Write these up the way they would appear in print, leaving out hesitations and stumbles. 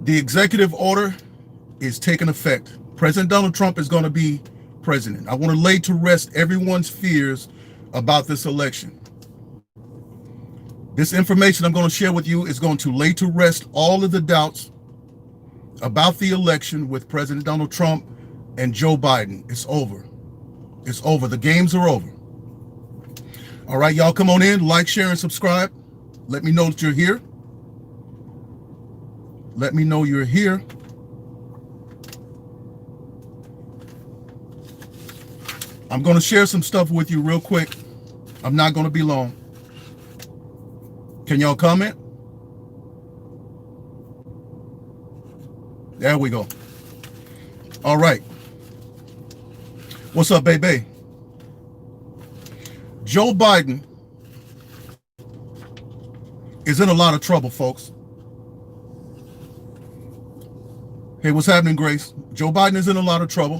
The executive order is taking effect. President Donald Trump is going to be president. I want to lay to rest everyone's fears about this election. This information I'm going to share with you is going to lay to rest all of the doubts about the election with President Donald Trump and Joe Biden. It's over. It's over. The games are over. All right, y'all, come on in, like, share, and subscribe. Let me know that you're here. Let me know you're here. I'm going to share some stuff with you real quick. I'm not going to be long. Can y'all comment? There we go. All right. What's up, baby? Joe Biden is in a lot of trouble, folks. Hey, what's happening, Grace? Joe Biden is in a lot of trouble.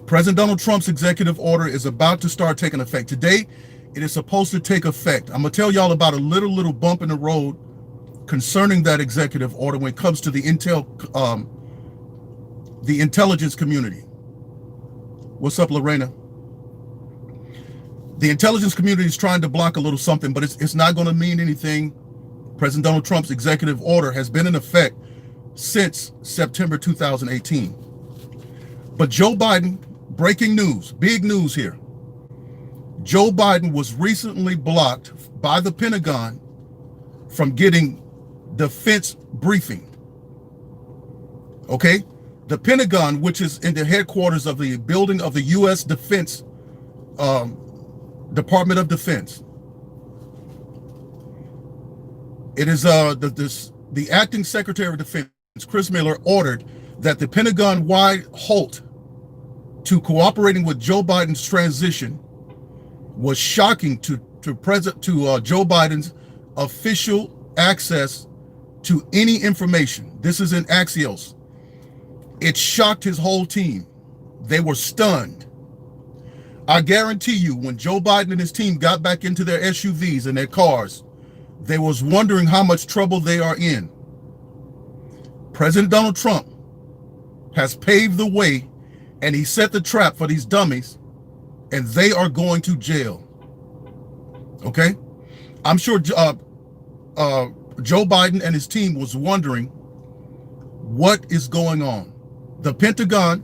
President Donald Trump's executive order is about to start taking effect. Today, it is supposed to take effect. I'm going to tell y'all about a little bump in the road concerning that executive order when it comes to the intelligence community. What's up, Lorena? The intelligence community is trying to block a little something, but it's not going to mean anything. President Donald Trump's executive order has been in effect since September 2018. But Joe Biden, breaking news, big news here. Joe Biden was recently blocked by the Pentagon from getting defense briefing. Okay? The Pentagon, which is in the headquarters of the building of the U.S. Defense Department of Defense. It is the acting Secretary of Defense, Chris Miller, ordered that the Pentagon-wide halt to cooperating with Joe Biden's transition was shocking to Joe Biden's official access to any information. This is in Axios. It shocked his whole team. They were stunned. I guarantee you, when Joe Biden and his team got back into their SUVs and their cars, they was wondering how much trouble they are in. President Donald Trump has paved the way, and he set the trap for these dummies, and they are going to jail. Okay? I'm sure Joe Biden and his team was wondering what is going on. The Pentagon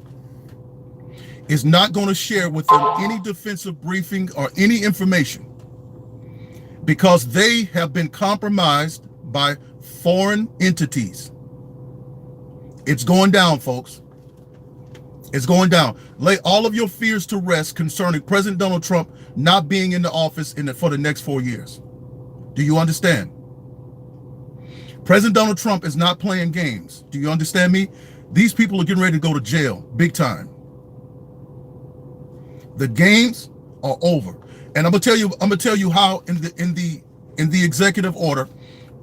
is not going to share with them any defensive briefing or any information because they have been compromised by foreign entities. It's going down, folks. It's going down. Lay all of your fears to rest concerning President Donald Trump not being in the office for the next 4 years. Do you understand? President Donald Trump is not playing games. Do you understand me? These people are getting ready to go to jail, big time. The games are over, and I'm gonna tell you how in the executive order,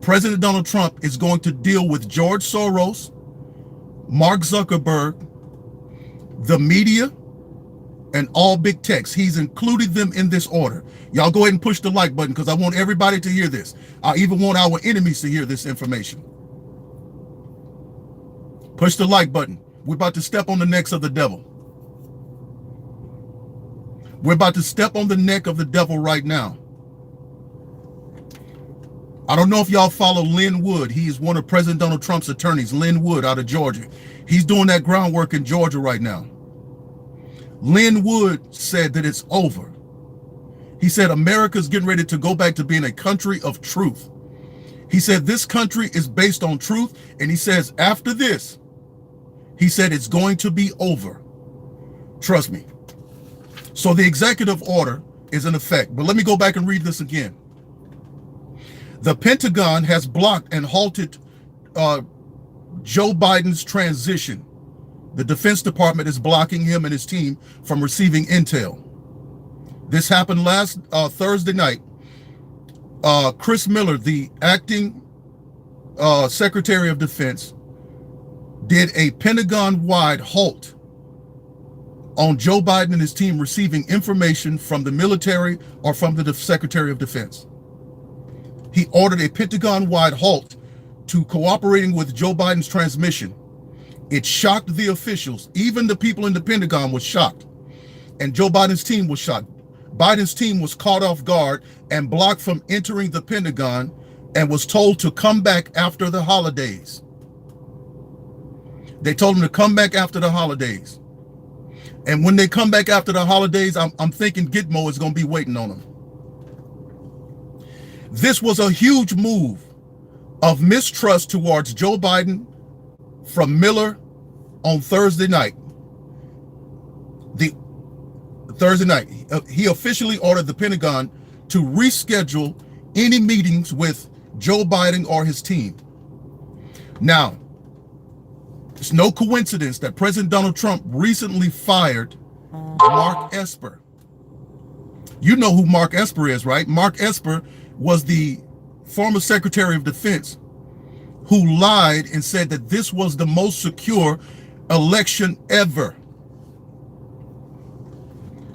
President Donald Trump is going to deal with George Soros, Mark Zuckerberg, the media, and all big techs. He's included them in this order. Y'all go ahead and push the like button because I want everybody to hear this. I even want our enemies to hear this information. Push the like button. We're about to step on the necks of the devil. We're about to step on the neck of the devil right now. I don't know if y'all follow Lynn Wood. He is one of President Donald Trump's attorneys, Lynn Wood out of Georgia. He's doing that groundwork in Georgia right now. Lynn Wood said that it's over. He said America's getting ready to go back to being a country of truth. He said this country is based on truth, and he says after this, he said it's going to be over. Trust me. So the executive order is in effect, but let me go back and read this again. The Pentagon has blocked and halted Joe Biden's transition. The Defense Department is blocking him and his team from receiving intel. This happened last Thursday night. Chris Miller, the acting Secretary of Defense, did a Pentagon-wide halt on Joe Biden and his team receiving information from the military or from the Secretary of Defense. He ordered a Pentagon-wide halt to cooperating with Joe Biden's transmission. It shocked the officials. Even the people in the Pentagon was shocked. And Joe Biden's team was shocked. Biden's team was caught off guard and blocked from entering the Pentagon and was told to come back after the holidays. They told them to come back after the holidays. And when they come back after the holidays, I'm thinking Gitmo is going to be waiting on them. This was a huge move of mistrust towards Joe Biden from Miller on Thursday night. He officially ordered the Pentagon to reschedule any meetings with Joe Biden or his team. Now, it's no coincidence that President Donald Trump recently fired Mark Esper. You know who Mark Esper is, right? Mark Esper was the former Secretary of Defense who lied and said that this was the most secure election ever.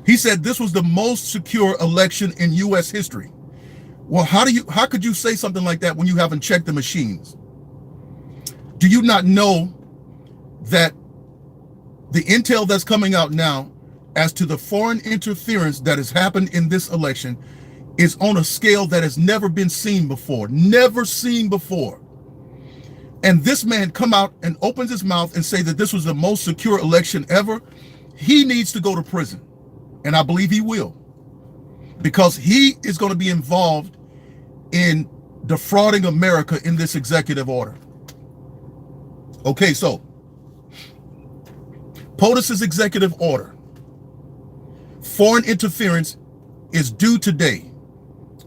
He said this was the most secure election in U.S. history. Well, how could you say something like that when you haven't checked the machines? Do you not know that the intel that's coming out now as to the foreign interference that has happened in this election is on a scale that has never been seen before, never seen before? And this man come out and opens his mouth and say that this was the most secure election ever. He needs to go to prison. And I believe he will, because he is going to be involved in defrauding America in this executive order. Okay, so POTUS's executive order, foreign interference, is due today.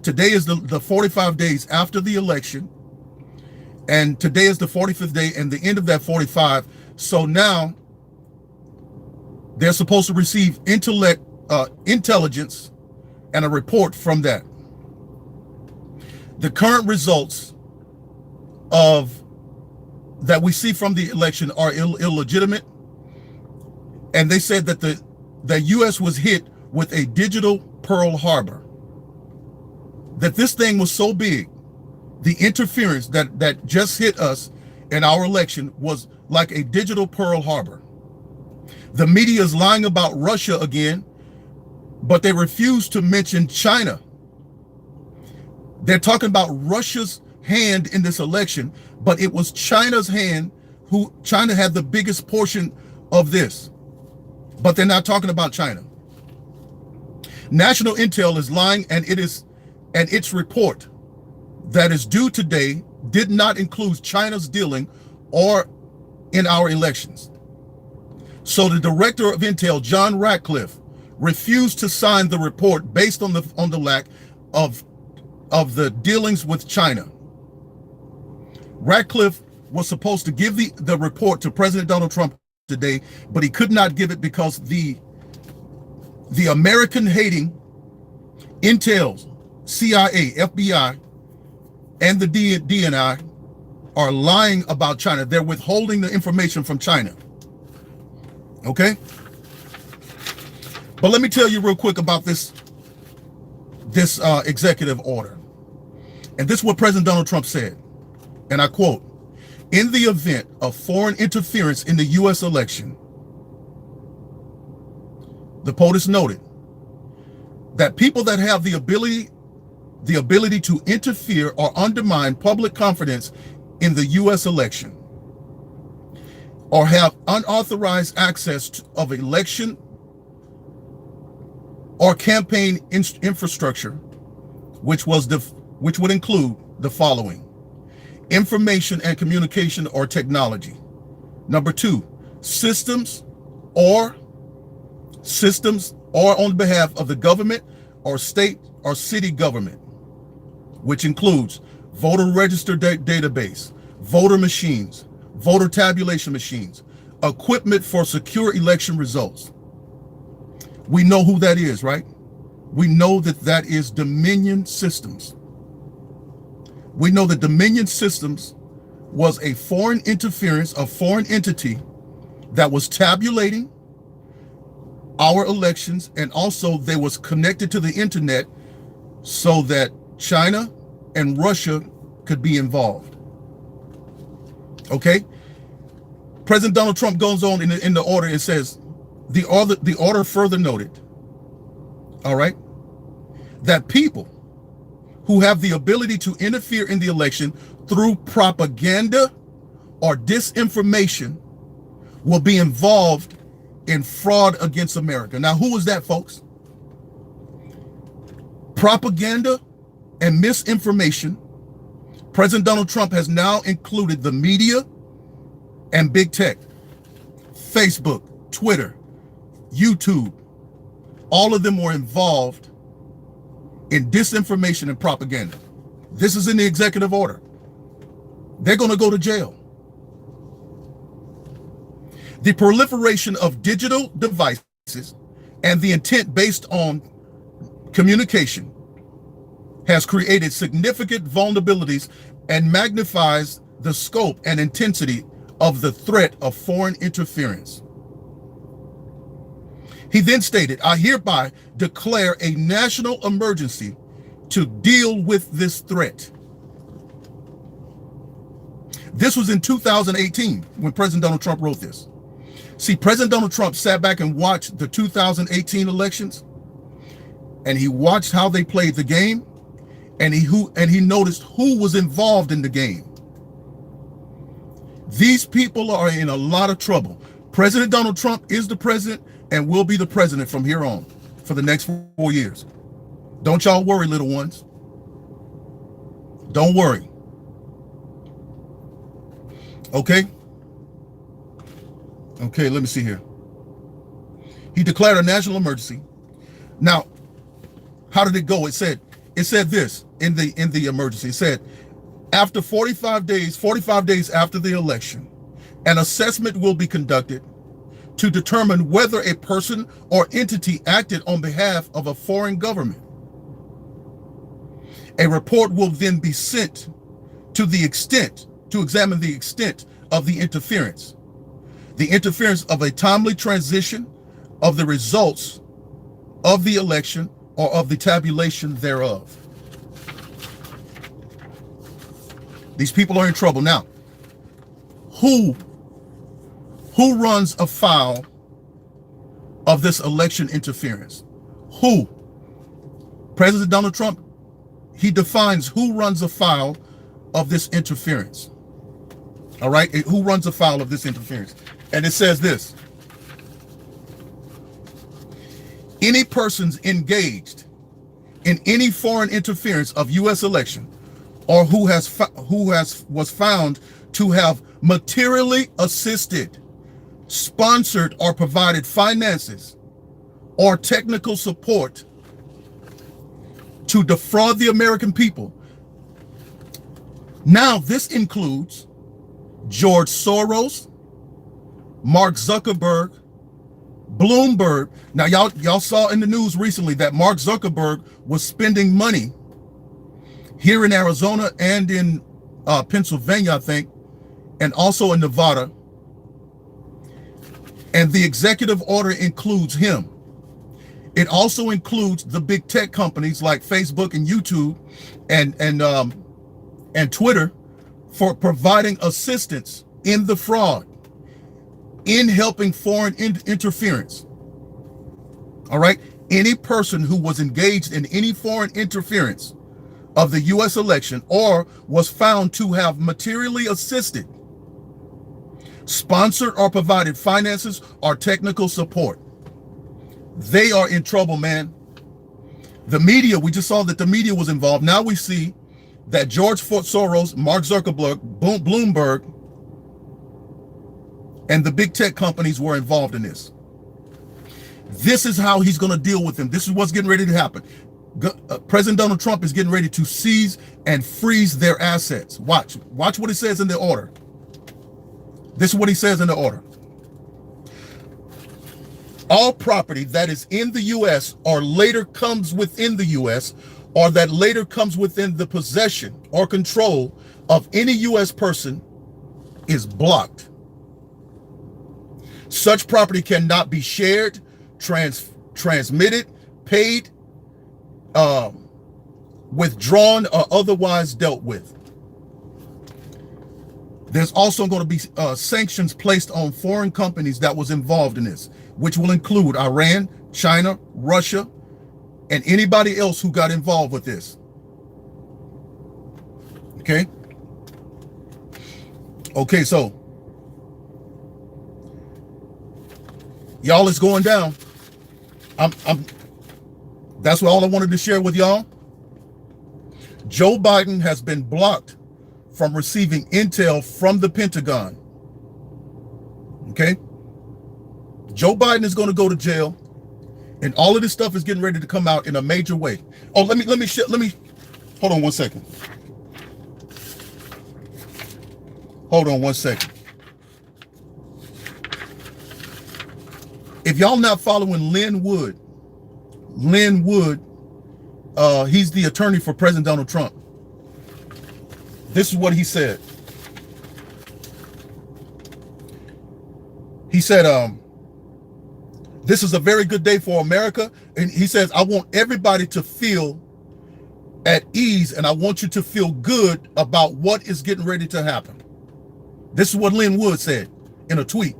Today is the 45 days after the election, and today is the 45th day and the end of that 45. So now they're supposed to receive intelligence and a report from that. The current results that we see from the election are illegitimate, and they said that the U.S. was hit with a digital Pearl Harbor. That this thing was so big, the interference that just hit us in our election was like a digital Pearl Harbor. The media is lying about Russia again, but they refuse to mention China. They're talking about Russia's hand in this election, but it was China's hand. China had the biggest portion of this, but they're not talking about China. National Intel is lying, and its report that is due today did not include China's dealing or in our elections. So the director of Intel, John Ratcliffe, refused to sign the report based on the lack of the dealings with China. Ratcliffe was supposed to give the report to President Donald Trump today, but he could not give it because the American-hating Intel, CIA, FBI, and the DNI are lying about China. They're withholding the information from China. Okay? But let me tell you real quick about this executive order. And this is what President Donald Trump said, and I quote, "In the event of foreign interference in the U.S. election," the POTUS noted that people that have the ability to interfere or undermine public confidence in the U.S. election, or have unauthorized access of election or campaign infrastructure, which would include the following: information and communication or technology. Number 2, systems or on behalf of the government or state or city government, which includes voter register database, voter machines, voter tabulation machines, equipment for secure election results. We know who that is, right? We know that is Dominion Systems. We know that Dominion Systems was a foreign interference, a foreign entity that was tabulating our elections, and also they was connected to the internet so that China and Russia could be involved. Okay? President Donald Trump goes on in the order and says, the order further noted, all right, that people who have the ability to interfere in the election through propaganda or disinformation will be involved in fraud against America. Now, who is that, folks? Propaganda and misinformation. President Donald Trump has now included the media and big tech, Facebook, Twitter, YouTube. All of them were involved in disinformation and propaganda. This is in the executive order. They're going to go to jail. The proliferation of digital devices and the intent based on communication has created significant vulnerabilities and magnifies the scope and intensity of the threat of foreign interference. He then stated, I hereby declare a national emergency to deal with this threat. This was in 2018 when President Donald Trump wrote this. See, President Donald Trump sat back and watched the 2018 elections, and he watched how they played the game, and he noticed who was involved in the game. These people are in a lot of trouble. President Donald Trump is the president and will be the president from here on for the next 4 years. Don't y'all worry, little ones. Don't worry. Okay? Okay, let me see here. He declared a national emergency. Now, how did it go? It said this in the emergency. It said, after 45 days after the election, an assessment will be conducted to determine whether a person or entity acted on behalf of a foreign government. A report will then be sent to examine the extent of the interference of a timely transition of the results of the election or of the tabulation thereof. These people are in trouble. Now, who runs afoul of this election interference? Who? President Donald Trump, he defines who runs afoul of this interference. All right? Who runs afoul of this interference? And it says this: any persons engaged in any foreign interference of U.S. election, or who was found to have materially assisted, sponsored, or provided finances or technical support to defraud the American people. Now, this includes George Soros, Mark Zuckerberg, Bloomberg. Now, y'all saw in the news recently that Mark Zuckerberg was spending money here in Arizona and in Pennsylvania, I think, and also in Nevada. And the executive order includes him. It also includes the big tech companies like Facebook and YouTube and Twitter for providing assistance in the fraud, in helping foreign interference. All right? Any person who was engaged in any foreign interference of the U.S. election or was found to have materially assisted, sponsored, or provided finances or technical support, they are in trouble, man. The media, we just saw that the media was involved. Now we see that George Soros, Mark Zuckerberg, Bloomberg, and the big tech companies were involved in this. This is how he's going to deal with them. This is what's getting ready to happen. President Donald Trump is getting ready to seize and freeze their assets. Watch what it says in the order. This is what he says in the order. All property that is in the U.S. or later comes within the U.S. or that later comes within the possession or control of any U.S. person is blocked. Such property cannot be shared, transmitted, paid, withdrawn, or otherwise dealt with. There's also going to be sanctions placed on foreign companies that was involved in this, which will include Iran, China, Russia, and anybody else who got involved with this. Okay? Okay, so y'all, it's going down. That's all I wanted to share with y'all. Joe Biden has been blocked from receiving intel from the Pentagon. Okay? Joe Biden is going to go to jail, and all of this stuff is getting ready to come out in a major way. Oh, let me hold on one second. Hold on one second. If y'all not following Lin Wood, he's the attorney for President Donald Trump. This is what he said. He said, this is a very good day for America. And he says, I want everybody to feel at ease, and I want you to feel good about what is getting ready to happen. This is what Lin Wood said in a tweet.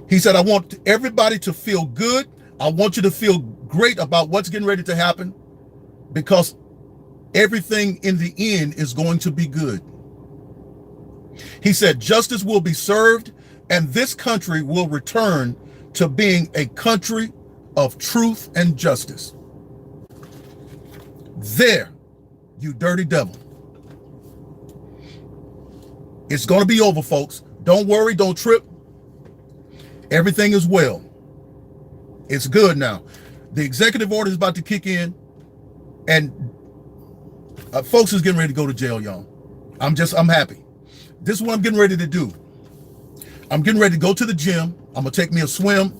He said, I want everybody to feel good. I want you to feel great about what's getting ready to happen, because everything in the end is going to be good. He said, justice will be served, and this country will return to being a country of truth and justice. There, you dirty devil. It's going to be over, folks. Don't worry, don't trip. Everything is well. It's good now. The executive order is about to kick in, and folks is getting ready to go to jail, y'all. I'm happy. This is what I'm getting ready to do. I'm getting ready to go to the gym. I'm going to take me a swim.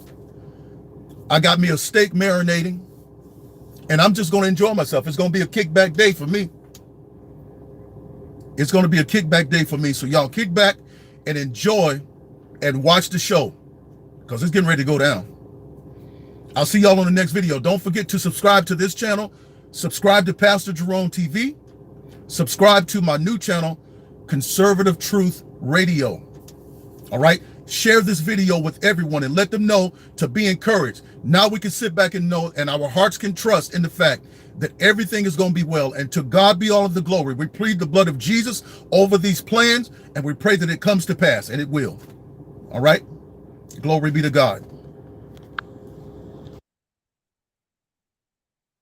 I got me a steak marinating, and I'm just going to enjoy myself. It's going to be a kickback day for me. It's going to be a kickback day for me. So y'all kick back and enjoy and watch the show, because it's getting ready to go down. I'll see y'all on the next video. Don't forget to subscribe to this channel. Subscribe to Pastor Jerone TV. Subscribe to my new channel, Conservative Truth Radio. All right? Share this video with everyone and let them know to be encouraged. Now we can sit back and know, and our hearts can trust in the fact that everything is going to be well. And to God be all of the glory. We plead the blood of Jesus over these plans, and we pray that it comes to pass, and it will. All right? Glory be to God.